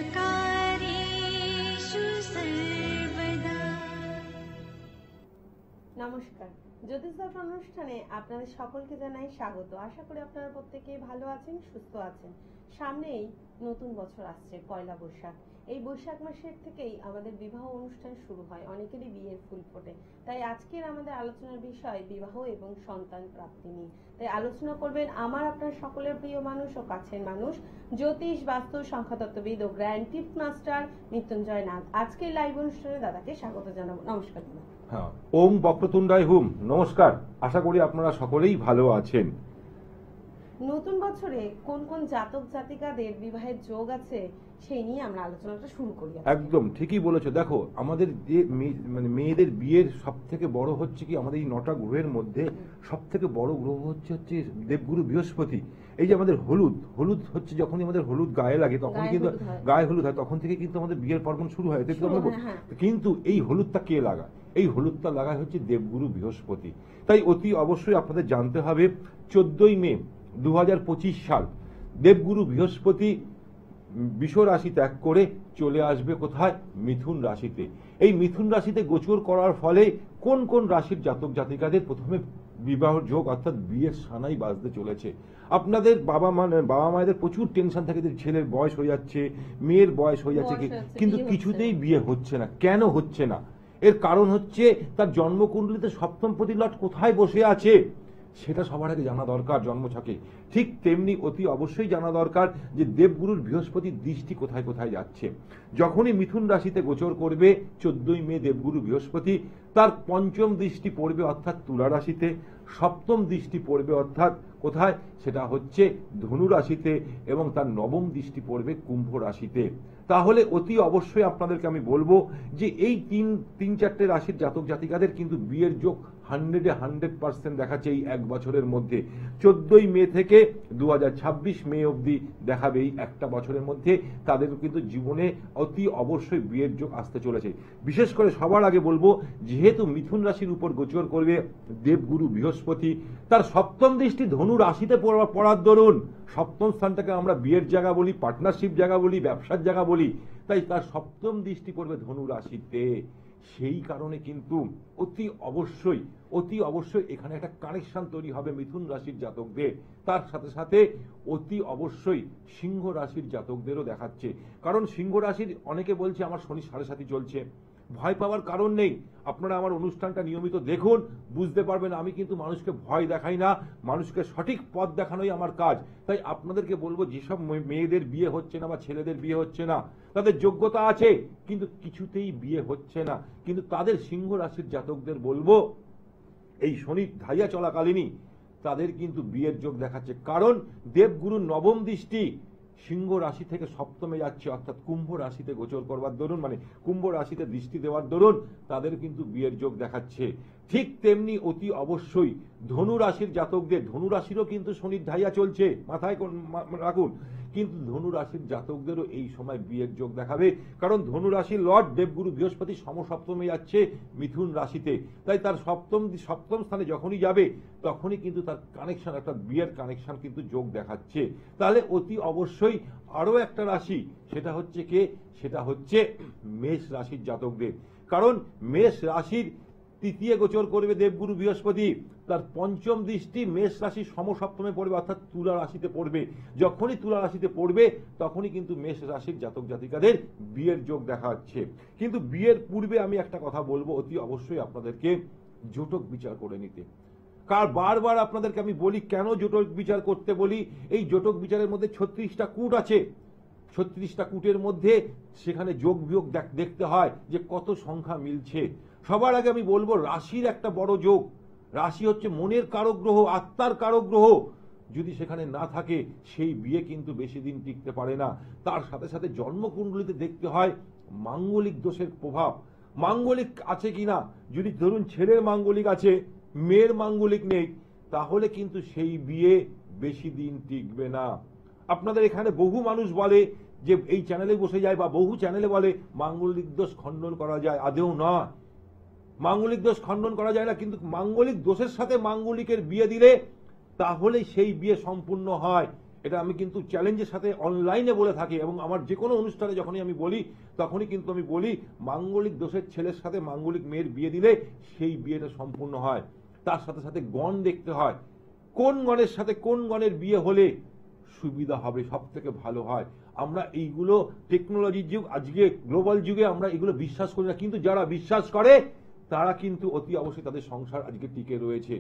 सर्वकार्येषु सर्वदा। নমস্কার, জ্যোতিষ দর্পণ অনুষ্ঠানে আপনাদের সকলকে জানাই স্বাগত। আশা করি আপনারা প্রত্যেকেই ভালো আছেন, সুস্থ আছেন। সামনেই নতুন বছর আসছে, পয়লা বৈশাখ। এই বৈশাখ মাসের থেকেই আমাদের বিবাহ অনুষ্ঠান শুরু হয়, অনেকেরই বিয়ের ফুল ফোটে। তাই আজকের আমাদের আলোচনার বিষয় বিবাহ এবং সন্তান প্রাপ্তি নিয়ে। তাই আলোচনা করবেন আমার আপনার সকলের প্রিয় মানুষ ও কাছের মানুষ, জ্যোতিষ, বাস্তু, সংখ্যাতত্ত্ববিদ ও গ্র্যান্ড টিপ মাস্টার মৃত্যুঞ্জয় নাথ। আজকের লাইভ অনুষ্ঠানে দাদাকে স্বাগত জানাবো। নমস্কার দাদা। হ্যাঁ, ওম বক্রতুণ্ডায় হুম। নমস্কার, আশা করি আপনারা সকলেই ভালো আছেন। নতুন বছরে কোন কোন জাতক জাতিকাদের বিবাহের যোগ আছে সেই নিয়ে আমরা আলোচনাটা শুরু করি। একদম ঠিকই বলেছো। দেখো, আমাদের যে মেয়েদের বিয়ের সব থেকে বড় হচ্ছে কি, আমাদের এই 9টা গ্রহের মধ্যে সব থেকে বড় গ্রহ হচ্ছে দেবগুরু বৃহস্পতি। এই যে আমাদের হলুদ হচ্ছে, যখনই আমাদের হলুদ গায়ে লাগে তখন কিন্তু গায়ে হলুদ হয়, তখন থেকে কিন্তু আমাদের বিয়ের পর্বণ শুরু হয়। কিন্তু এই হলুদটা কে লাগায়? এই হলুদটা লাগায় হচ্ছে দেবগুরু বৃহস্পতি। তাই অতি অবশ্যই আপনাদের জানতে হবে 14ই মে 2025 সাল দেবগুরু বৃহস্পতি বৃষ রাশি ত্যাগ করে চলে আসবে কোথায়? মিথুন রাশিতে। এই মিথুন রাশিতে গোচর করার ফলে কোন কোন রাশির জাতক জাতিকাদের প্রথমে বিবাহ যোগ অর্থাৎ বিয়ের সানাই বাজতে চলেছে। আপনাদের বাবা মায়েদের প্রচুর টেনশন থাকে যে ছেলের বয়স হয়ে যাচ্ছে, মেয়ের বয়স হয়ে যাচ্ছে, কিন্তু কিছুতেই বিয়ে হচ্ছে না। কেন হচ্ছে না? এর কারণ হচ্ছে তার জন্মকুণ্ডলিতে সপ্তম প্রতি লট কোথায় বসে আছে, সেটা সবার আগে জানা দরকার জন্মছকে। ঠিক তেমনি অতি অবশ্যই জানা দরকার যে দেবগুরুর বৃহস্পতির দৃষ্টি কোথায় কোথায় যাচ্ছে। যখনই মিথুন রাশিতে গোচর করবে 14ই মে দেবগুরু বৃহস্পতি, তার পঞ্চম দৃষ্টি পড়বে অর্থাৎ তুলা রাশিতে, সপ্তম দৃষ্টি পড়বে অর্থাৎ কোথায়, সেটা হচ্ছে ধনু রাশিতে, এবং তার নবম দৃষ্টি পড়বে কুম্ভ রাশিতে। তাহলে অতি অবশ্যই আপনাদেরকে আমি বলবো যে এই তিন চারটে রাশির জাতক জাতিকাদের কিন্তু বিয়ের যোগ 100% দেখাচ্ছে এই এক বছরের মধ্যে। 14ই মে থেকে 2026 মে অবধি দেখাবে। এই একটা বছরের মধ্যে তাদের কিন্তু জীবনে অতি অবশ্যই বিয়ের যোগ আসতে চলেছে। বিশেষ করে সবার আগে বলবো, যেহেতু মিথুন রাশির উপর গোচর করবে দেবগুরু বৃহস্পতি, তার সপ্তম দৃষ্টি ধনু রাশিতে পড়ার দরুন, সপ্তম স্থানটাকে আমরা বিয়ের জায়গা বলি, পার্টনারশিপ জায়গা বলি, ব্যবসার জায়গা বলি, তাই তার সপ্তম দৃষ্টি পড়বে ধনু রাশিতে। সেই কারণে কিন্তু অতি অবশ্যই এখানে একটা কানেকশন তৈরি হবে মিথুন রাশির জাতকদের। তার সাথে সাথে অতি অবশ্যই সিংহ রাশির জাতকদেরও দেখাচ্ছে। কারণ সিংহ রাশির অনেকে বলছে আমার শনি 7.5 চলছে। ভয় পাওয়ার কারণ নেই। আপনারা আমার অনুষ্ঠানটা নিয়মিত দেখুন, বুঝতে পারবেন আমি কিন্তু মানুষকে ভয় দেখাই না, মানুষকে সঠিক পথ দেখানোই আমার কাজ। তাই আপনাদেরকে বলবো, যেসব মেয়েদের বিয়ে হচ্ছে না বা ছেলেদের বিয়ে হচ্ছে না, তাদের যোগ্যতা আছে কিন্তু কিছুতেই বিয়ে হচ্ছে না, কিন্তু তাদের সিংহ রাশির জাতকদের বলবো এই শনি ধাইয়া চলাকালীনই তাদের কিন্তু বিয়ের যোগ দেখাচ্ছে। কারণ দেবগুরুর নবম দৃষ্টি সিংহ রাশি থেকে সপ্তমে যাচ্ছে, অর্থাৎ কুম্ভ রাশিতে গোচর করবার দরুন, মানে কুম্ভ রাশিতে দৃষ্টি দেওয়ার দরুন তাদের কিন্তু বিয়ের যোগ দেখাচ্ছে। ঠিক তেমনি অতি অবশ্যই ধনু রাশির জাতকদের, ধনু রাশিরও কিন্তু শনির ধাইয়া চলছে, মাথায় রাখুন, কিন্তু ধনু রাশির জাতকদেরও এই সময় বিয়ের যোগ দেখাবে। কারণ ধনু রাশির লর্ড দেবগুরু বৃহস্পতি সমসপ্তমে যাচ্ছে মিথুন রাশিতে। তাই তার সপ্তম স্থানে যখনই যাবে তখনই কিন্তু তার কানেকশন, একটা বিয়ের কানেকশন কিন্তু যোগ দেখাচ্ছে। তাহলে অতি অবশ্যই আরো একটা রাশি, সেটা হচ্ছে কে? সেটা হচ্ছে মেষ রাশির জাতকদের। কারণ মেষ রাশির তৃতীয় গোচর করবে দেবগুরু বৃহস্পতি, তার পঞ্চম দৃষ্টি মেষ রাশির সমসপ্তমে পড়বে, অর্থাৎ তুলা রাশিতে পড়বে। যখনই তুলা রাশিতে পড়বে তখনই কিন্তু মেষ রাশির জাতক জাতিকাদের বিয়ের যোগ দেখা যাচ্ছে। কিন্তু বিয়ের পূর্বে আমি একটা কথা বলবো, অতি অবশ্যই আপনাদেরকে জোটক বিচার করে নিতে। বারবার আপনাদেরকে আমি বলি, কেন জোটক বিচার করতে বলি? এই জোটক বিচারের মধ্যে 36টা কূট আছে। 36টা কূটের মধ্যে সেখানে যোগ বিয়োগ দেখতে হয় যে কত সংখ্যা মিলছে। সবার আগে আমি বলবো, রাশির একটা বড় যোগ। রাশি হচ্ছে মনের কারক গ্রহ, আত্মার কারক গ্রহ। যদি সেখানে না থাকে সেই বিয়ে কিন্তু বেশি দিন টিকতে পারে না। তার সাথে সাথে জন্মকুণ্ডলিতে দেখতে হয় মাঙ্গলিক দোষের প্রভাব, মাঙ্গলিক আছে কিনা। যদি ধরুন ছেলের মাঙ্গলিক আছে, মেয়ের মাঙ্গলিক নেই, তাহলে কিন্তু সেই বিয়ে বেশি দিন টিকবে না। আপনাদের এখানে বহু মানুষ বলে যে এই চ্যানেলে বসে যায় বা বহু চ্যানেলে বলে মাঙ্গলিক দোষ খণ্ডন করা যায়। আদেও না, মাঙ্গলিক দোষ খণ্ডন করা যায় না। কিন্তু মাঙ্গলিক দোষের সাথে মাঙ্গলিকের বিয়ে দিলে তাহলে সেই বিয়ে সম্পূর্ণ হয়। এটা আমি কিন্তু চ্যালেঞ্জের সাথে অনলাইনে বলে থাকি, এবং আমার যে কোনো অনুষ্ঠানে যখনই আমি বলি তখনই কিন্তু আমি বলি মাঙ্গলিক দোষের ছেলের সাথে মাঙ্গলিক মেয়ের বিয়ে দিলে সেই বিয়েটা সম্পূর্ণ হয়। তার সাথে সাথে গণ দেখতে হয়, কোন গণের সাথে কোন গণের বিয়ে হলে সুবিধা হবে, সব থেকে ভালো হয়। আমরা এইগুলো টেকনোলজির যুগ, আজকে গ্লোবাল যুগে আমরা এগুলো বিশ্বাস করি না, কিন্তু যারা বিশ্বাস করে তারা কিন্তু অতি অবশ্যই তাদের সংসার আজকে টিকে রয়েছে।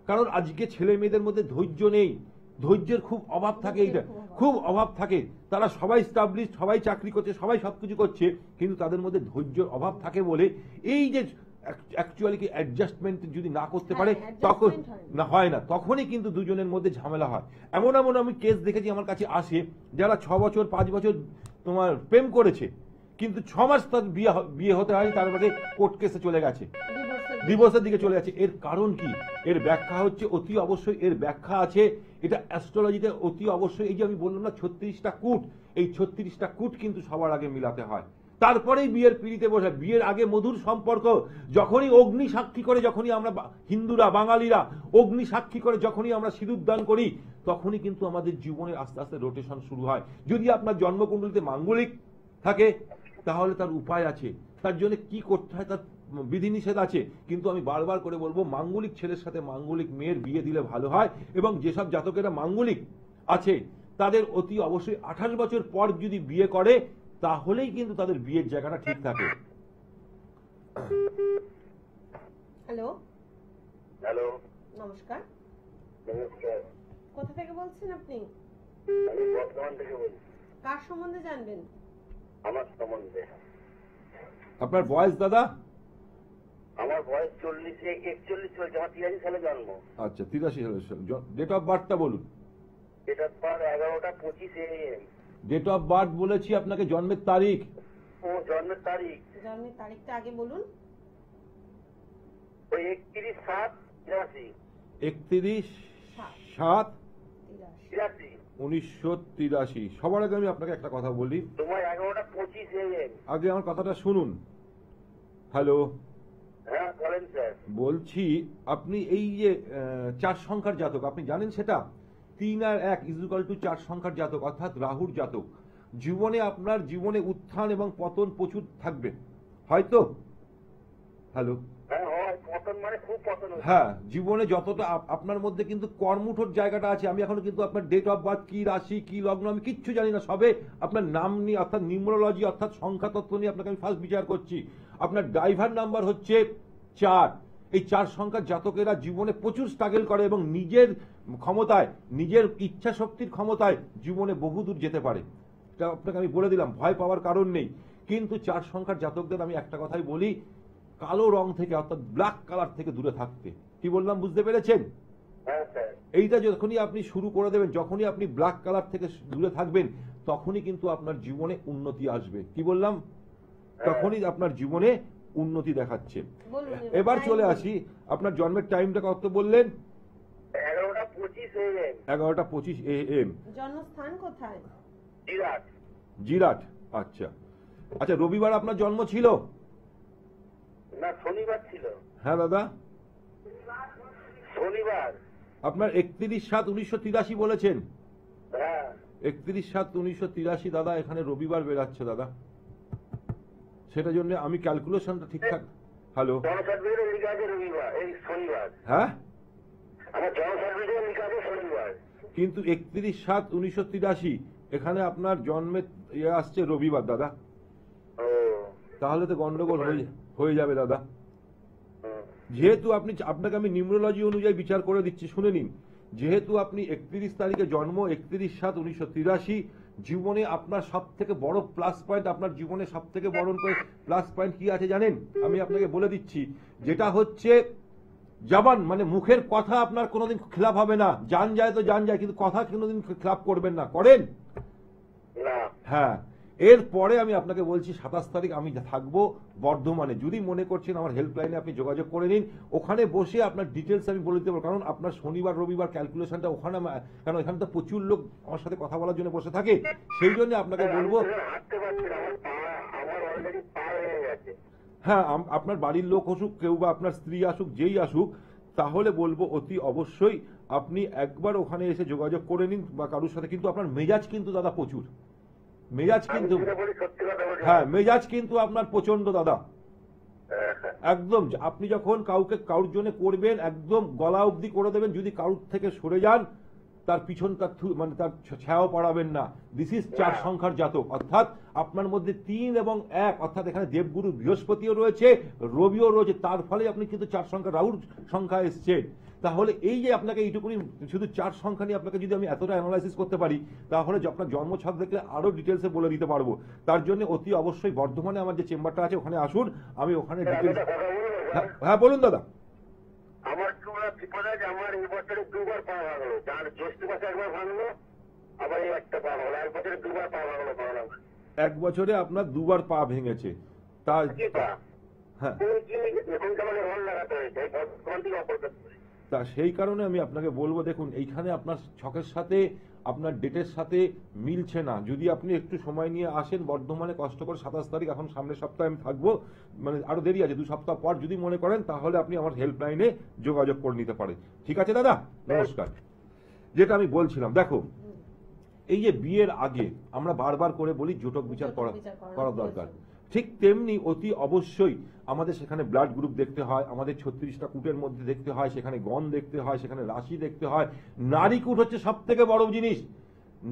কারণ আজকে ছেলে মেয়েদের মধ্যে ধৈর্য নেই, ধৈর্যের খুব অভাব থাকে, এইটা খুব অভাব থাকে। তারা সবাই স্টাবলিশ, সবাই চাকরি করছে, সবাই সবকিছু করছে, কিন্তু তাদের মধ্যে ধৈর্যের অভাব থাকে বলে এই যে অ্যাকচুয়ালি কি অ্যাডজাস্টমেন্ট যদি না করতে পারে তখন না হয় না, তখনই কিন্তু দুজনের মধ্যে ঝামেলা হয়। এমন এমন আমি কেস দেখেছি আমার কাছে আসে, যারা 6 বছর 5 বছর তোমার প্রেম করেছে, কিন্তু 6 মাস তার বিয়ে হতে হয়, তারপরে কোর্ট কেসে চলে গেছে, ডিভোর্সের দিকে চলে যাচ্ছে। এর কারণ কি? এর ব্যাখ্যা হচ্ছে অতি অবশ্যই, এর ব্যাখ্যা আছে এটা অ্যাস্ট্রোলজিতে অতি অবশ্যই। এই যে আমি বললাম না 36টা কূট, এই 36টা কূট কিন্তু সবার আগে মিলাতে হয়, তারপরেই বিয়ের পিড়িতে বসে। বিয়ের আগে মধুর সম্পর্ক, যখনই অগ্নি সাক্ষী করে, যখনই আমরা হিন্দুরা বাঙালিরা অগ্নি সাক্ষী করে যখনই আমরা সিঁদুর দান করি, তখনই কিন্তু আমাদের জীবনের আস্তে আস্তে রোটেশন শুরু হয়। যদি আপনার জন্মকুণ্ডলিতে মাঙ্গলিক থাকে তাহলে তার উপায় আছে, তার জন্য কি করতে হয় তার বিধিনিষেধ আছে। কিন্তু আমি বারবার করে বলবো মাঙ্গলিক ছেলের সাথে মাঙ্গলিক মেয়ের বিয়ে দিলে ভালো হয়। এবং যেসব জাতকেরা মাঙ্গলিক আছে তাদের অতি অবশ্যই 28 বছর পর যদি বিয়ে করে তাহলেই কিন্তু তাদের বিয়ের জায়গাটা ঠিক থাকে। হ্যালো, হ্যালো, নমস্কার, নমস্কার। কোথা থেকে বলছেন আপনি? আমি বর্ধমান থেকে বলছি। কার সম্বন্ধে জানবেন? আমার সম্বন্ধে। আপনার বয়স দাদা? আমার বয়স 41 চলছে। আমার 83 সালে জন্ম। আচ্ছা, 83 সালে। ডেট অফ বার্থটা বলুন। এটা পর 11টা 25 AM। ডেট অফ বার্থ বলেছি আপনাকে, জন্মের তারিখ। ও জন্মের তারিখ? জন্মের তারিখটা আগে বলুন। ওই 31/7/83। 31/7/1983। সবার আগে আমি আপনাকে একটা কথা বলি, তোমার 11টা 25 AM। আগে আমার কথাটা শুনুন। হ্যালো, হ্যাঁ বলেন স্যার। বলছি আপনি এই যে 4 সংখ্যার জাতক, আপনি জানেন সেটা? 3 আর 1 = 4 সংখ্যার জাতক, অর্থাৎ রাহুর জাতক। জীবনে আপনার জীবনে উত্থান এবং পতন প্রচুর থাকবে, হয়তো? হ্যালো, হ্যাঁ হয়, পতন মানে খুব পতন হচ্ছে। হ্যাঁ, জীবনে যতটা আপনার মধ্যে কিন্তু কর্মঠোর জায়গাটা আছে। আমি এখনো কিন্তু আপনার ডেট অফ বার্থ কি রাশি কি লগ্ন আমি কিচ্ছু জানি না, সবে আপনার নাম নিয়ে অর্থাৎ নিউমারোলজি অর্থাৎ সংখ্যা তত্ত্ব নিয়ে আপনাকে আমি ফার্স্ট বিচার করছি। আপনার ড্রাইভার নাম্বার হচ্ছে 4। এই 4 সংখ্যার জাতকেরা জীবনে প্রচুর স্ট্রাগল করে এবং নিজের ক্ষমতায়, নিজের ইচ্ছা শক্তির ক্ষমতায় জীবনে বহুদূর যেতে পারে। এটা আপনাকে আমি বলে দিলাম, ভয় পাওয়ার কারণ নেই। কিন্তু 4 সংখ্যার জাতকদের আমি একটা কথাই বলি, কালো রং থেকে অর্থাৎ ব্ল্যাক কালার থেকে দূরে থাকতে। কি বললাম বুঝতে পেরেছেন? হ্যাঁ স্যার। এইটা যখনই আপনি শুরু করে দেবেন, যখনই আপনি ব্ল্যাক কালার থেকে দূরে থাকবেন, তখনই কিন্তু আপনার জীবনে উন্নতি আসবে। কি বললাম? তখনই আপনার জীবনে উন্নতি দেখাচ্ছে। বলুন এবার চলে আসি, আপনার জন্মের টাইমটা কত বললেন? 11টা 25 AM। 11:25 AM। জন্মস্থান কোথায়? জিরাট। জিরাট। আচ্ছা আচ্ছা, রবিবার আপনার জন্ম ছিল? না, শনিবার ছিল। হ্যাঁ দাদা, শনিবার। আপনার 31/7/1983 বলেছেন? হ্যাঁ। 31/7/1983 দাদা, এখানে রবিবার বেরাচ্ছে দাদা, সেটার জন্য আমি ক্যালকুলেশনটা ঠিকঠাক। হ্যালো, জন্ম সার্টিফিকেটে লেখা আছে রবিবার, এই শনিবার। হ্যাঁ, আমার জন্ম সার্টিফিকেটে লেখা আছে শনিবার। কিন্তু 31/7/1983 এখানে আপনার জন্মের আসছে রবিবার দাদা। ও, তাহলে তো গন্ডগোল হয়ে যাবে দাদা। হুম। যেহেতু আপনাকে আমি নিউমারোলজি অনুযায়ী বিচার করে দিচ্ছি, শুনে নিন। যেহেতু আপনি 31 তারিখে জন্ম, 31/7/1983, জীবনে আপনার সব থেকে বড় প্লাস পয়েন্ট, আপনার জীবনে সব থেকে বড় প্লাস পয়েন্ট কি আছে জানেন? আমি আপনাকে বলে দিচ্ছি, যেটা হচ্ছে জবান, মানে মুখের কথা আপনার কোনোদিন খেলাপ হবে না। জান যায় তো জান যায়, কিন্তু কথা কোনোদিন খেলাপ করবেন না। করেন? না। হ্যাঁ। এরপরে আমি আপনাকে বলছি 27 তারিখ আমি থাকবো বর্ধমানে। যদি মনে করছেন আমার হেল্পলাইনে আপনি যোগাযোগ করে নিন, ওখানে বসে আপনার ডিটেলস আমি বলে দিতে পারবো। কারণ আপনার শনিবার রবিবার ক্যালকুলেশনটা ওখানে, কারণ এখানে তো প্রচুর লোক আমার সাথে কথা বলার জন্য বসে থাকে, সেই জন্য আপনাকে বলবো। হাঁটতে পারছি না, আমার অলরেডি পা হয়ে গেছে। হ্যাঁ, আপনার বাড়ির লোক আসুক, কেউ বা আপনার স্ত্রী আসুক, যেই আসুক, তাহলে বলবো অতি অবশ্যই আপনি একবার ওখানে এসে যোগাযোগ করে নিন বা কারোর সাথে, কিন্তু আপনার মেজাজ কিন্তু দাদা প্রচুর, মেজাজ আমি কিন্তু, যেটা বলি সত্যি কথা বলি। হ্যাঁ মেজাজ কিন্তু আপনার প্রচন্ড দাদা, একদম। আপনি যখন কারোর জন্য করবেন একদম গলা অবধি করে দেবেন, যদি কারোর থেকে সরে যান তার পিছনটা মানে তার ছায়াও পড়াবেন না। দিস ইজ 4 সংখ্যার জাতক, অর্থাৎ আপনার মধ্যে 3 এবং 1, অর্থাৎ এখানে দেবগুরু বৃহস্পতিও রয়েছে, রবিও রয়েছে, তার ফলে আপনি কিন্তু 4 সংখ্যা রাহুর সংখ্যা এসছে। তাহলে এই যে আপনাকে এইটুকুনি শুধু 4 সংখ্যা নিয়ে আপনাকে যদি আমি এতটা অ্যানালাইসিস করতে পারি, তাহলে আপনার জন্মছক দেখলে আরো ডিটেলসে বলে দিতে পারবো। তার জন্য অতি অবশ্যই বর্ধমানে আমার যে চেম্বারটা আছে ওখানে আসুন, আমি ওখানে ডিটেলস। হ্যাঁ বলুন দাদা। আমার চূড়া বিপদ আছে, আমার এই বছরে 2বার পা ভাঙলো, যার জ্যৈষ্ঠ মাসে একবার ভাঙলো, আবার এই একটা পা ভাঙলো, এক বছরে 2বার পা ভাঙলো। এক বছরে আপনার 2বার পা ভেঙেছে, তার হ্যাঁ, এখন তো আমাকে রোল লাগাতে হয়েছে, বর্তমান থেকে অপরকার। তা সেই কারণে আমি আপনাকে বলবো, দেখুন এইখানে আপনার ছকের সাথে আপনার ডেটের সাথে মিলছে না। যদি আপনি একটু সময় নিয়ে আসেন বর্ধমানে, কষ্ট করে 27 তারিখ, এখন সামনের সপ্তাহে আমি থাকবো, মানে আরো দেরি আছে, 2 সপ্তাহ পর যদি মনে করেন তাহলে আপনি আমার হেল্পলাইনে যোগাযোগ করে নিতে পারেন। ঠিক আছে দাদা, নমস্কার। যেটা আমি বলছিলাম, দেখো এই যে বিয়ের আগে আমরা বারবার করে বলি জটক বিচার করা দরকার, ঠিক তেমনি অতি অবশ্যই আমাদের সেখানে ব্লাড গ্রুপ দেখতে হয়, আমাদের 36টা কূটের মধ্যে দেখতে হয়, সেখানে গণ দেখতে হয়, সেখানে রাশি দেখতে হয়, নারী কূট হচ্ছে সব থেকে বড় জিনিস,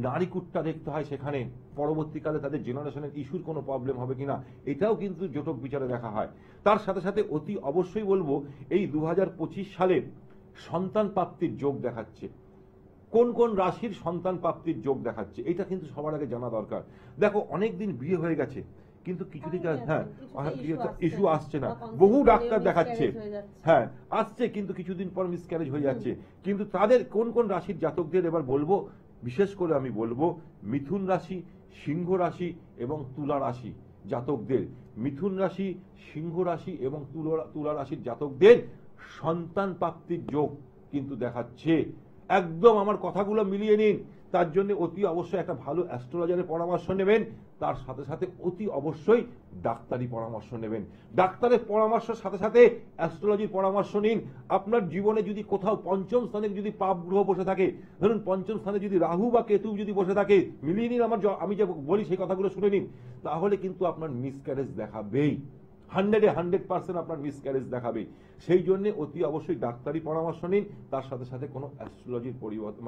নারী কূটটা দেখতে হয় সেখানে, পরবর্তীকালে তাদের জেনারেশনের ইস্যুর কোনো প্রবলেম হবে কিনা এটাও কিন্তু জটক বিচারে দেখা হয়। তার সাথে সাথে অতি অবশ্যই বলবো এই 2025 সালে সন্তান প্রাপ্তির যোগ দেখাচ্ছে, কোন কোন রাশির সন্তান প্রাপ্তির যোগ দেখাচ্ছে এটা কিন্তু সবার আগে জানা দরকার। দেখো অনেকদিন বিয়ে হয়ে গেছে কিন্তু কিছুদিন হ্যাঁ ইস্যু আসছে না, বহু ডাক্তার দেখাচ্ছে, হ্যাঁ আসছে, কিন্তু কিছুদিন পর মিসক্যারেজ হয়ে যাচ্ছে। কিন্তু তাদের কোন কোন রাশির জাতকদের এবার বলবো, বিশেষ করে আমি বলবো মিথুন রাশি, সিংহ রাশি এবং তুলা রাশি জাতকদের, মিথুন রাশি, সিংহ রাশি এবং তুলা রাশির জাতকদের সন্তান প্রাপ্তির যোগ কিন্তু দেখাচ্ছে। একদম আমার কথাগুলো মিলিয়ে নিন। তার জন্য অতি অবশ্যই একটা ভালো অ্যাস্ট্রোলজারের পরামর্শ নেবেন, তার সাথে সাথে অতি অবশ্যই ডাক্তারি পরামর্শ নেবেন। ডাক্তারের পরামর্শের সাথে সাথে অ্যাস্ট্রোলজির পরামর্শ নিন। আপনার জীবনে যদি কোথাও পঞ্চম স্থানে যদি পাপ গ্রহ বসে থাকে, ধরুন পঞ্চম স্থানে যদি রাহু বা কেতু যদি বসে থাকে, মিলিয়ে নিন, আমি যে বলি সেই কথাগুলো শুনে নিন, তাহলে কিন্তু আপনার মিসক্যারেজ দেখাবেই, 100% আপনার মিসক্যারেজ দেখাবে। সেই জন্য অতি অবশ্যই ডাক্তারি পরামর্শ নিন, তার সাথে সাথে কোনো অ্যাস্ট্রোলজির পরিবর্তন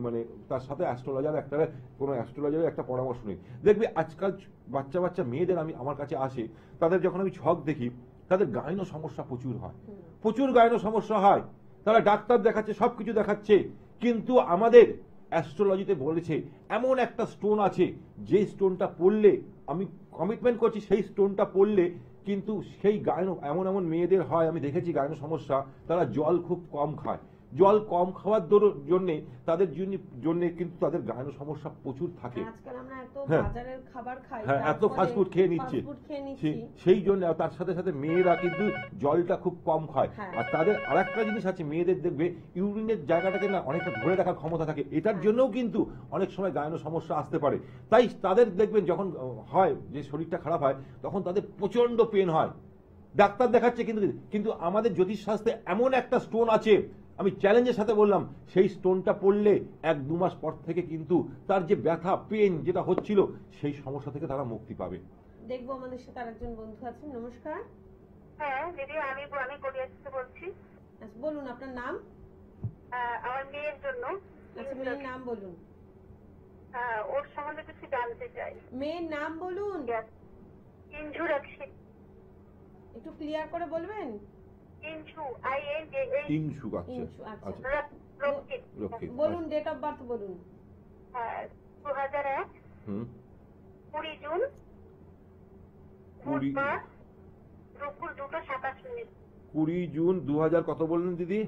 মানে তার সাথে অ্যাস্ট্রোলজারের একটা পরামর্শ নিন। দেখবে আজকাল বাচ্চা মেয়েদের আমার কাছে আসে, তাদের যখন আমি ছক দেখি তাদের গাইনো সমস্যা প্রচুর হয়, প্রচুর গাইনো সমস্যা হয়, তারা ডাক্তার দেখাচ্ছে, সবকিছু দেখাচ্ছে, কিন্তু আমাদের অ্যাস্ট্রোলজিতে বলেছে এমন একটা স্টোন আছে, যে স্টোনটা পড়লে, আমি কমিটমেন্ট করছি, সেই স্টোনটা পড়লে কিন্তু সেই গায়নো এমন মেয়েদের হয়, আমি দেখেছি গায়নো সমস্যা, তারা জল খুব কম খায়, জল কম খাওয়ার জন্য তাদের জন্য কিন্তু তাদের গায়নো সমস্যা প্রচুর থাকে। আজকাল আমরা এত হ্যাঁ। বাজারের খাবার খাই, হ্যাঁ, এত ফাস্টফুড খেয়ে নিচ্ছে, সেই জন্য তার সাথে সাথে মেয়েরা কিন্তু জলটা খুব কম খায়। হ্যাঁ। আর তাদের আরেকটা জিনিস আছে, মেয়েদের দেখবে ইউরিনের জায়গাটাকে না অনেকটা ধরে রাখার ক্ষমতা থাকে, এটার জন্যও কিন্তু অনেক সময় গায়নো সমস্যা আসতে পারে। তাই তাদের দেখবেন যখন হয় যে শরীরটা খারাপ হয়, তখন তাদের প্রচন্ড পেন হয়, ডাক্তার দেখাচ্ছে, কিন্তু আমাদের জ্যোতিষশাস্ত্রে এমন একটা স্টোন আছে, আমি চ্যালেঞ্জের সাথে বললাম, সেই স্টোনটা পড়লে 1-2 মাস পর থেকে কিন্তু তার যে ব্যথা পেন যেটা হচ্ছিল সেই সমস্যা থেকে তারা মুক্তি পাবে। দেখবো আমাদের সাথে আরেকজন বন্ধু আছেন। নমস্কার। হ্যাঁ দিদি, আমি গড়িয়া থেকে বলছি। আচ্ছা বলুন আপনার নাম। আমার মেয়ের জন্য। আচ্ছা মেয়ের নাম বলুন। ওর সম্বন্ধে কিছু জানতে চাই। মেয়ের নাম বলুন। ইঞ্জু রাখছি। একটু ক্লিয়ার করে বলবেন। ইঞ্জু, INJA। ইনসু, আচ্ছা আচ্ছা, রক্ষিত, বলুন ডেট অফ বার্থ বলুন। 2001 20 জুন, বুধবার, দুপুর 2:27। 20 জুন 2000 কত বললেন দিদি?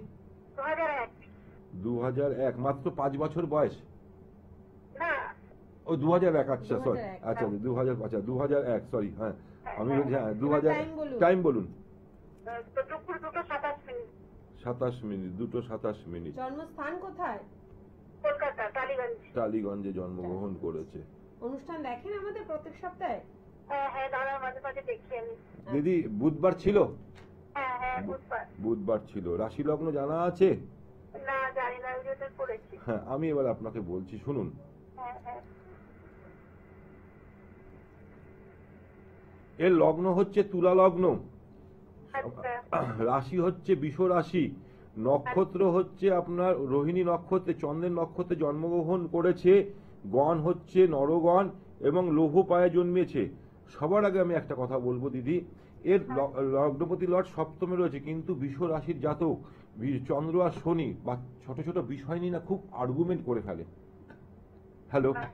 2001। 2001, মাত্র 5 বছর বয়স। না, ও 2001, আচ্ছা সরি, 2001, আচ্ছা 2000, আচ্ছা 2001, সরি, হ্যাঁ আমি বলছি, হ্যাঁ 2000। টাইম বলুন। তো দুপুর 2:27। 27 মিনিট, 2:27 মিনিট। জন্মস্থান কোথায়? কলকাতা, টালিগঞ্জে জন্মগ্রহণ করেছে। অনুষ্ঠান দেখেন আমাদের প্রত্যেক সপ্তাহে? হ্যাঁ দাদা, মাঝে মাঝে দেখি আমি। দিদি বুধবার ছিল? হ্যাঁ বুধবার। বুধবার ছিল। রাশি লগ্ন জানা আছে? না জানি না, ওই জন্য করেছি। হ্যাঁ, আমি এবার আপনাকে বলছি, শুনুন। হ্যাঁ হ্যাঁ এর লগ্ন হচ্ছে তুলা লগ্ন, আচ্ছা রাশি হচ্ছে বৃষ রাশি, নক্ষত্র হচ্ছে আপনার রোহিণী নক্ষত্রে, চন্দ্রের নক্ষত্রে জন্মগ্রহণ করেছে, গণ হচ্ছে নরগণ এবং লৌহ পায়ে জন্মেছে। সবার আগে আমি একটা কথা বলবো দিদি, এর লগ্নপতি লর্ড সপ্তমে রয়েছে, কিন্তু বৃষ রাশির জাতক চন্দ্র আর শনি বা ছোট ছোট বিষয় নিয়ে না খুব আর্গুমেন্ট করে ফেলে। হ্যালো, হ্যাঁ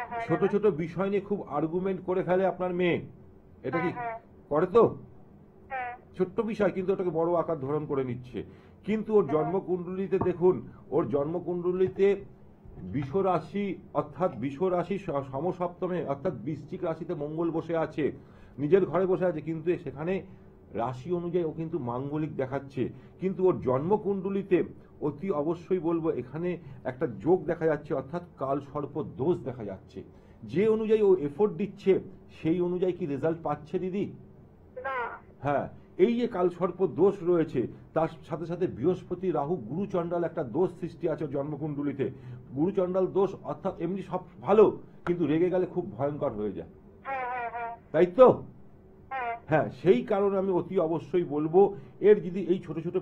হ্যাঁ ছোট ছোট বিষয় নিয়ে খুব আর্গুমেন্ট করে ফেলে আপনার মেয়ে, এটা কি হ্যাঁ, করে? তো হ্যাঁ ছোট্ট বিষয় কিন্তু ওটাকে বড় আকার ধারণ করে নিচ্ছে। কিন্তু ওর জন্মকুণ্ডলিতে দেখুন, ওর জন্মকুণ্ডলিতে বৃষ রাশি অর্থাৎ বৃষ রাশি সমসপ্তমে অর্থাৎ বৃশ্চিক রাশিতে মঙ্গল বসে আছে, নিজের ঘরে বসে আছে, কিন্তু সেখানে রাশি অনুযায়ী ও কিন্তু মাঙ্গলিক দেখাচ্ছে। কিন্তু ওর জন্মকুণ্ডলিতে অতি অবশ্যই বলবো এখানে একটা যোগ দেখা যাচ্ছে, অর্থাৎ কাল সর্প দোষ দেখা যাচ্ছে। যে অনুযায়ী ও এফোর্ট দিচ্ছে সেই অনুযায়ী কি রেজাল্ট পাচ্ছে দিদি? না হ্যাঁ, এই যে কাল সর্প দোষ রয়েছে, তার সাথে সাথে বৃহস্পতি রাহু গুরুচণ্ডাল একটা দোষ সৃষ্টি আছে জন্মকুণ্ডলিতে। গুরুচণ্ডাল দোষ অর্থাৎ এমনি সব ভালো, কিন্তু রেগে গেলে খুব ভয়ঙ্কর হয়ে যায়, হ্যাঁ হ্যাঁ হ্যাঁ তাই তো? হ্যাঁ হ্যাঁ, সেই কারণে আমি অতি অবশ্যই বলবো এর যদি এই ছোট ছোট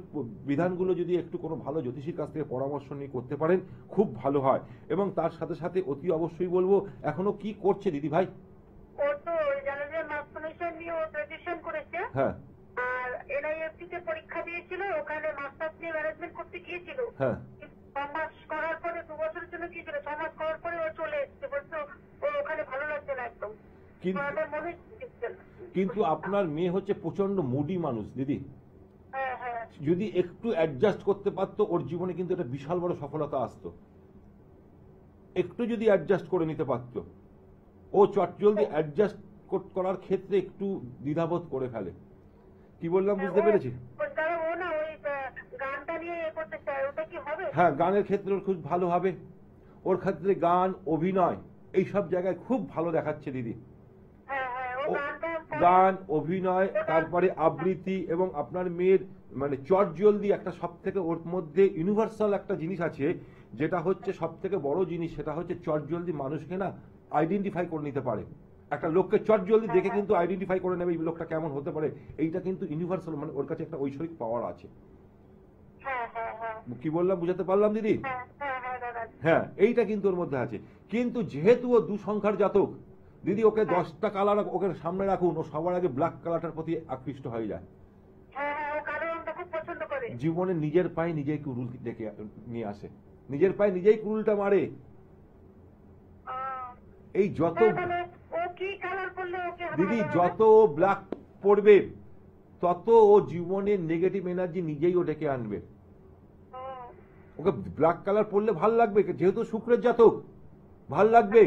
বিধানগুলো যদি একটু কোনো ভালো জ্যোতিষীর কাছ থেকে পরামর্শ নিয়ে করতে পারেন খুব ভালো হয়। এবং তার সাথে সাথে অতি অবশ্যই বলবো এখনো কি করছে দিদি ভাই? ও তো জানো যে মাস কমিশন নিয়ে ও গ্রাজুয়েশন করেছে, হ্যাঁ আর এনআইএফটি তে পরীক্ষা দিয়েছিল, ওখানে মাস্টার্স নিয়ে ম্যানেজমেন্ট করতে গিয়েছিল। হ্যাঁ 6 মাস করার পরে 2 বছরের জন্য গিয়েছিল, 6 মাস করার পরে ও চলে এসেছে, বলছো ও ওখানে ভালো লাগছে না একদম। কিন্তু আমার মনে হচ্ছে না। কিন্তু আপনার মেয়ে হচ্ছে প্রচন্ড মুডি মানুষ দিদি, হ্যাঁ হ্যাঁ যদি একটু অ্যাডজাস্ট করতে পারতো ওর জীবনে কিন্তু একটা বিশাল বড় সফলতা আসতো। একটু যদি অ্যাডজাস্ট করে নিতে পারতো, ও চটজলদি অ্যাডজাস্ট করার ক্ষেত্রে একটু দ্বিধাবোধ করে ফেলে। কি বললাম বুঝতে পেরেছি? তাহলে ও না ওই গানটা নিয়ে এ করতে চায়, ওটা কি হবে? হ্যাঁ, গানের ক্ষেত্রে ওর খুব ভালো হবে, ওর ক্ষেত্রে গান অভিনয় এই সব জায়গায় খুব ভালো দেখাচ্ছে দিদি। হ্যাঁ হ্যাঁ ও গানটা গান অভিনয় তারপরে আবৃত্তি, এবং আপনার মেয়ের মানে চটজলদি একটা সব থেকে ওর মধ্যে ইউনিভার্সাল একটা জিনিস আছে, যেটা হচ্ছে সব থেকে বড় জিনিস, সেটা হচ্ছে চটজলদি মানুষকে না আইডেন্টিফাই করে নিতে পারে। একটা লোককে চটজলদি দেখে কিন্তু আইডেন্টিফাই করে নেবে এই লোকটা কেমন হতে পারে, এইটা কিন্তু ইউনিভার্সাল, মানে ওর কাছে একটা ঐশ্বরিক পাওয়ার আছে। হ্যাঁ হ্যাঁ হ্যাঁ কি বললাম বুঝাতে পারলাম দিদি? হ্যাঁ হ্যাঁ হ্যাঁ দাদা হ্যাঁ, এইটা কিন্তু ওর মধ্যে আছে। কিন্তু যেহেতু ও 2 সংখ্যার জাতক দিদি, ওকে 10টা কালার ওকে সামনে রাখুন, ও সবার আগে ব্ল্যাক কালারটার প্রতি আকৃষ্ট হয়ে যায়। হ্যাঁ হ্যাঁ ও কালো রংটা খুব পছন্দ করে। জীবনে নিজের পায়ে নিজেই কুরুল ডেকে নিয়ে আসে, নিজের পায়ে নিজেই কুরুলটা মারে। এই যত তাহলে ও কি কালার করলে ওকে ভালো দিদি হবে? যত ও ব্ল্যাক পড়বে তত ও জীবনের নেগেটিভ এনার্জি নিজেই ও ডেকে আনবে। ও, ওকে ব্ল্যাক কালার পড়লে ভাল লাগবে, যেহেতু শুক্রের জাতক ভাল লাগবে,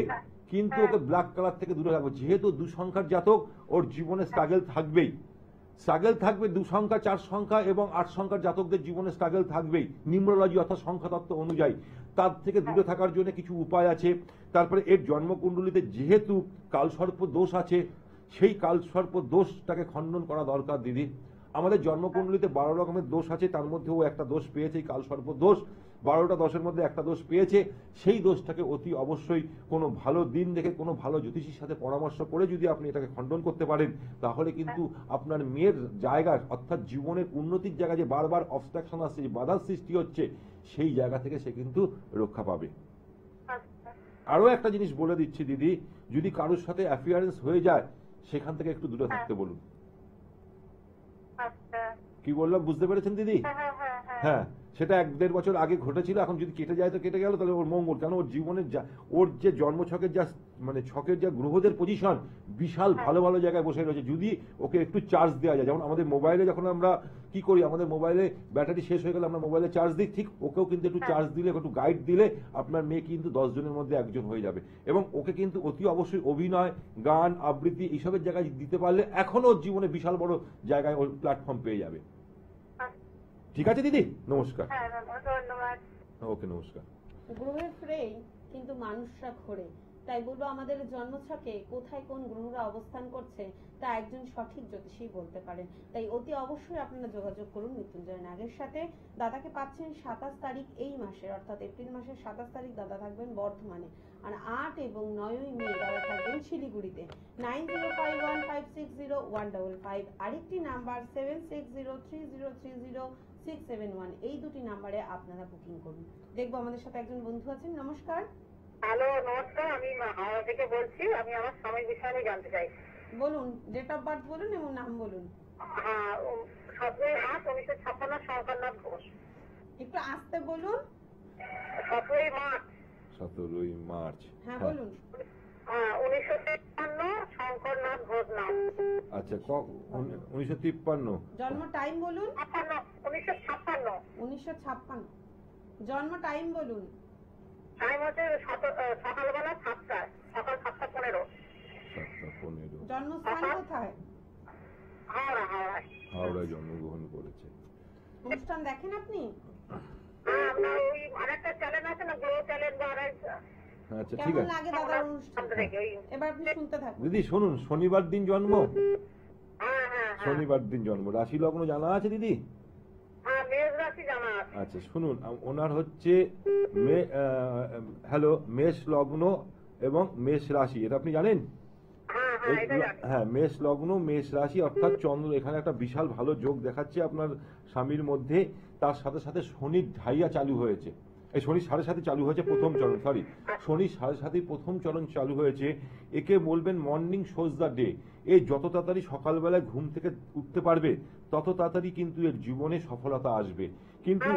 কিন্তু ওকে ব্ল্যাক কালার থেকে দূরে রাখবে। যেহেতু 2 সংখ্যার জাতক, ওর জীবনে স্ট্রাগল থাকবেই, স্ট্রাগল থাকবে। 2 সংখ্যা 4 সংখ্যা এবং 8 সংখ্যার জাতকদের জীবনে স্ট্রাগল থাকবেই নিউমারোলজি অর্থাৎ সংখ্যা তত্ত্ব অনুযায়ী। তার থেকে দূরে থাকার জন্য কিছু উপায় আছে। তারপরে এর জন্মকুণ্ডলিতে যেহেতু কালসর্প দোষ আছে, সেই কালসর্প দোষটাকে খণ্ডন করা দরকার দিদি। আমাদের জন্মকুণ্ডলিতে 12 রকমের দোষ আছে, তার মধ্যে ও একটা দোষ পেয়েছে, এই কালসর্প দোষ। 12টা দোষের মধ্যে একটা দোষ পেয়েছে, সেই দোষটাকে অতি অবশ্যই কোনো ভালো দিন দেখে কোনো ভালো জ্যোতিষীর সাথে পরামর্শ করে যদি আপনি এটাকে খণ্ডন করতে পারেন, তাহলে কিন্তু আপনার মেয়ের জায়গা অর্থাৎ জীবনের উন্নতির জায়গা যে বারবার অবস্ট্রাকশন আসছে, যে বাধার সৃষ্টি হচ্ছে, সেই জায়গা থেকে সে কিন্তু রক্ষা পাবে। আচ্ছা আরো একটা জিনিস বলে দিচ্ছি দিদি, যদি কারোর সাথে অ্যাফেয়ারেন্স হয়ে যায় সেখান থেকে একটু দূরে থাকতে বলুন। আচ্ছা কি বললাম বুঝতে পেরেছেন দিদি? হ্যাঁ হ্যাঁ হ্যাঁ হ্যাঁ হ্যাঁ, সেটা 1-1.5 বছর আগে ঘটেছিল, এখন যদি কেটে যায় তো কেটে গেল, তাহলে ওর মঙ্গল। কেন ওর জীবনের ওর যে জন্মছকের যা মানে ছকের যা গ্রহদের পজিশন বিশাল ভালো ভালো জায়গায় বসে রয়েছে। যদি ওকে একটু চার্জ দেওয়া যায়, যেমন আমাদের মোবাইলে যখন আমরা কি করি, আমাদের মোবাইলে ব্যাটারি শেষ হয়ে গেলে আমরা মোবাইলে চার্জ দিই, ঠিক ওকেও কিন্তু একটু চার্জ দিলে, একটু গাইড দিলে আপনার মেয়ে কিন্তু 10 জনের মধ্যে একজন হয়ে যাবে। এবং ওকে কিন্তু অতি অবশ্যই অভিনয়, গান, আবৃত্তি এইসবের জায়গায় দিতে পারলে এখনো ওর জীবনে বিশাল বড় জায়গায় ওর প্ল্যাটফর্ম পেয়ে যাবে। ঠিক আছে দিদি, নমস্কার। হ্যাঁ ধন্যবাদ। ওকে, নমস্কার। গ্রহের ফ্রেই কিন্তু মানুষরা ঘোরে, তাই বলবো আমাদের জন্মছকে কোথায় কোন গ্রহরা অবস্থান করছে তা একজন সঠিক জ্যোতিষী বলতে পারেন। তাই অতি অবশ্যই আপনারা যোগাযোগ করুন মৃত্যুঞ্জয় নাগের সাথে। দাদাকে পাচ্ছেন 27 তারিখ এই মাসের, অর্থাৎ এপ্রিল মাসের 27 তারিখ দাদা থাকবেন বর্ধমানে, আর 8 এবং 9ই মে দাদা থাকবেন শিলিগুড়িতে। 9051560155, আরেকটি নাম্বার 7603030671, এই দুটি নাম্বারে আপনারা বুকিং করুন। দেখবো আমাদের সাথে একজন বন্ধু আছেন। নমস্কার। হ্যালো, নমস্কার। আমি হাওড়া থেকে বলছি। আমি আমার স্বামীর বিষয়ে জানতে চাই। বলুন, ডেট অফ বার্থ বলুন এবং নাম বলুন। হ্যাঁ, 17/8/1956, শঙ্করনাথ ঘোষ। একটু আস্তে বলুন। 17ই মার্চ। 17ই মার্চ। হ্যাঁ বলুন। 1953, শঙ্করনাথ ঘোষ নাম। আচ্ছা, 1953। জন্ম টাইম বলুন। 1956। 1956। জন্ম টাইম বলুন। টাইম হচ্ছে সকালবেলা 7টায়, সকাল 7:15। 7:15। জন্মস্থান কোথায়? হাওড়ায়। হাওড়ায় জন্মগ্রহণ করেছে। অনুষ্ঠান দেখেন আপনি? হ্যাঁ, আপনার ওই আরেকটা চ্যানেল আছে না, গ্লো চ্যানেল বা আরেকটা। আচ্ছা, ঠিক কেমন আছে লাগে দাদার অনুষ্ঠান? এবার আপনি শুনতে থাকুন। দিদি শুনুন, শনিবার দিন জন্ম, হ্যাঁ, শনিবার দিন জন্ম। রাশি লগ্ন জানা আছে দিদি? মেষ রাশি জানা আছে। আচ্ছা শুনুন, ওনার হচ্ছে মেষ লগ্ন এবং মেষ রাশি, এটা আপনি জানেন? হ্যাঁ, মেষ লগ্ন মেষ রাশি, অর্থাৎ চন্দ্র এখানে একটা বিশাল ভালো যোগ দেখাচ্ছে আপনার স্বামীর মধ্যে। তার সাথে সাথে শনির ঢাইয়া চালু হয়েছে, এই শনি 7.5 চালু হয়েছে প্রথম চরণ, শনি 7.5 প্রথম চরণ চালু হয়েছে। একে বলবেন মর্নিং শোজ দ্য ডে। এই যত তাড়াতাড়ি সকালবেলায় ঘুম থেকে উঠতে পারবে তত তাড়াতাড়ি কিন্তু এর জীবনে সফলতা আসবে। কিন্তু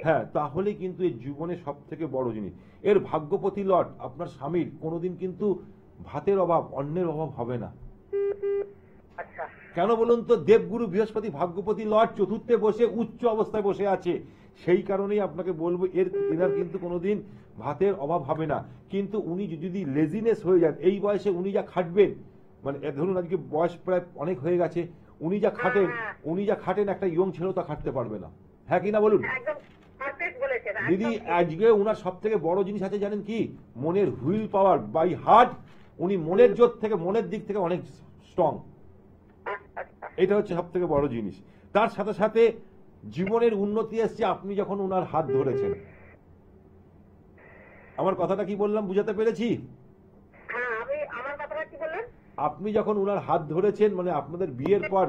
হ্যাঁ, তাহলে কিন্তু এর জীবনে সব থেকে বড় জিনিস, এর ভাগ্যপতি লট আপনার স্বামীর কোনোদিন কিন্তু ভাতের অভাব, অন্নের অভাব হবে না। কেন বলুন তো? দেবগুরু বৃহস্পতি ভাগ্যপতি লট চতুর্থে বসে উচ্চ অবস্থায় বসে আছে, সেই কারণেই আপনাকে বলবো এনার কিন্তু কোনোদিন ভাতের অভাব হবে না। কিন্তু উনি যদি লেজিনেস হয়ে যান, এই বয়সে উনি যা খাটবেন, মানে ধরুন আজকে বয়স প্রায় অনেক হয়ে গেছে, উনি যা খাটেন একটা ইয়ং ছেলেও তা খাটতে পারবে না। হ্যাঁ কিনা বলুন দিদি? আজকে উনার সব থেকে বড় জিনিস আছে জানেন কি? মনের হুইল পাওয়ার বাই হার্ট। উনি মনের জোর থেকে, মনের দিক থেকে অনেক স্ট্রং। এটা হচ্ছে সব থেকে বড় জিনিস। তার সাথে সাথে জীবনের উন্নতি এসছে আপনি যখন উনার হাত ধরেছেন। আমার কথাটা কি বললাম, বুঝাতে পেরেছি? আপনি যখন উনার হাত ধরেছেন মানে আপনাদের বিয়ের পর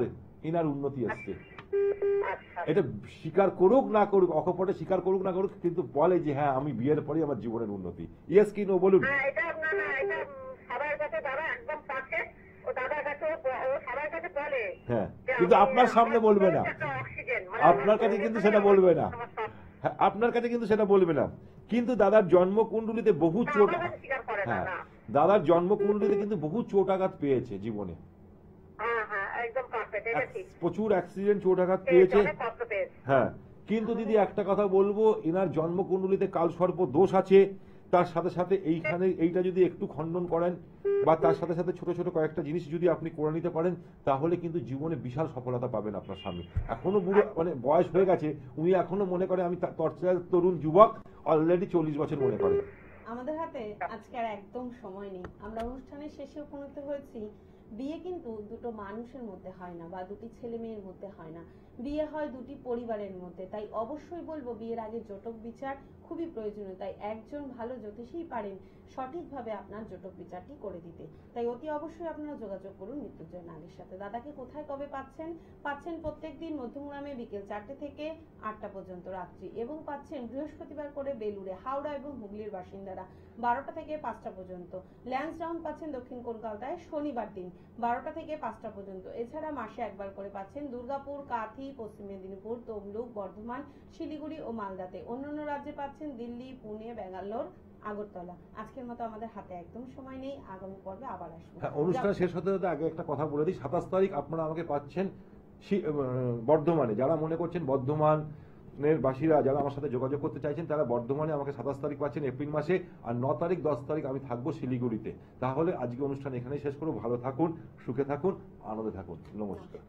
ইনার উন্নতি এসছে। এটা স্বীকার করুক না করুক, অকপটে স্বীকার করুক না করুক, কিন্তু বলে যে হ্যাঁ আমি বিয়ের পরই আমার জীবনের উন্নতি। ইয়েস কি নো বলুন? হ্যাঁ, কিন্তু আপনার সামনে বলবে না, আপনার কাছে কিন্তু সেটা বলবে না, আপনার কাছে কিন্তু সেটা বলবে না। কিন্তু দাদার জন্মকুণ্ডলিতে বহু চোট, হ্যাঁ দাদার জন্মকুণ্ডলিতে কিন্তু বহু চোট আঘাত পেয়েছে জীবনে, প্রচুর অ্যাক্সিডেন্ট, চোট আঘাত পেয়েছে। হ্যাঁ, কিন্তু দিদি একটা কথা বলবো, এনার জন্মকুণ্ডলিতে কালসর্প দোষ আছে। তার সাথে সাথে এইটা যদি একটু খণ্ডন করেন বা তার সাথে সাথে ছোট ছোট কয়েকটা জিনিস যদি আপনি করে নিতে পারেন, তাহলে কিন্তু জীবনে বিশাল সফলতা পাবেন আপনার স্বামী। এখনো বুড়ো, মানে বয়স হয়ে গেছে, উনি এখনো মনে করে আমি তরুণ যুবক, অলরেডি 40 বছর মনে করে। আমাদের হাতে আজকে আর একদম সময় নেই, আমরা অনুষ্ঠানের শেষে উপনীত হয়েছি। বিয়ে কিন্তু দুটো মানুষের মধ্যে হয় না বা দুটি ছেলে মেয়ের মধ্যে হয় না, বিয়ে হয় দুটি পরিবারের মধ্যে। তাই অবশ্যই বলবো বিয়ের আগে জটক বিচার খুবই প্রয়োজনীয়। তাই একজন ভালো জ্যোতিষী পারেন সঠিকভাবে আপনার জটক বিচারটি করে দিতে। তাই অতি অবশ্যই আপনারা যোগাযোগ করুন মৃত্যুঞ্জয় নাগের সাথে। দাদাকে কোথায় কবে পাচ্ছেন? প্রত্যেকদিন মধ্যমগ্রামে বিকেল 4টে থেকে 8টা পর্যন্ত রাত্রি, এবং পাচ্ছেন বৃহস্পতিবার করে বেলুড়ে, হাওড়া এবং হুগলির বাসিন্দারা 12টা থেকে 5টা পর্যন্ত। ল্যান্সডাউন পাচ্ছেন দক্ষিণ কলকাতায় শনিবার দিন 12টা থেকে 5টা পর্যন্ত। এছাড়া মাসে একবার করে পাচ্ছেন দুর্গাপুর, কাঁথি, পশ্চিম মেদিনীপুর, তমলুক, বর্ধমান, শিলিগুড়ি ও মালদাতে। অন্যান্য রাজ্যে পাচ্ছেন দিল্লি, পুনে, ব্যাঙ্গালোর, আগরতলা। আজকের মতো আমাদের হাতে একদম সময় নেই, আগামী পর্বে আবার আসবো। হ্যাঁ, অনুষ্ঠান শেষ হতে হতে আগে একটা কথা বলে দিই, 27 তারিখ আপনারা আমাকে পাচ্ছেন বর্ধমানে। যারা মনে করছেন বর্ধমানের বাসীরা যারা আমার সাথে যোগাযোগ করতে চাইছেন, তারা বর্ধমানে আমাকে 27 তারিখ পাচ্ছেন এপ্রিল মাসে, আর 9 তারিখ 10 তারিখ আমি থাকবো শিলিগুড়িতে। তাহলে আজকে অনুষ্ঠান এখানেই শেষ করবো। ভালো থাকুন, সুখে থাকুন, আনন্দে থাকুন। নমস্কার।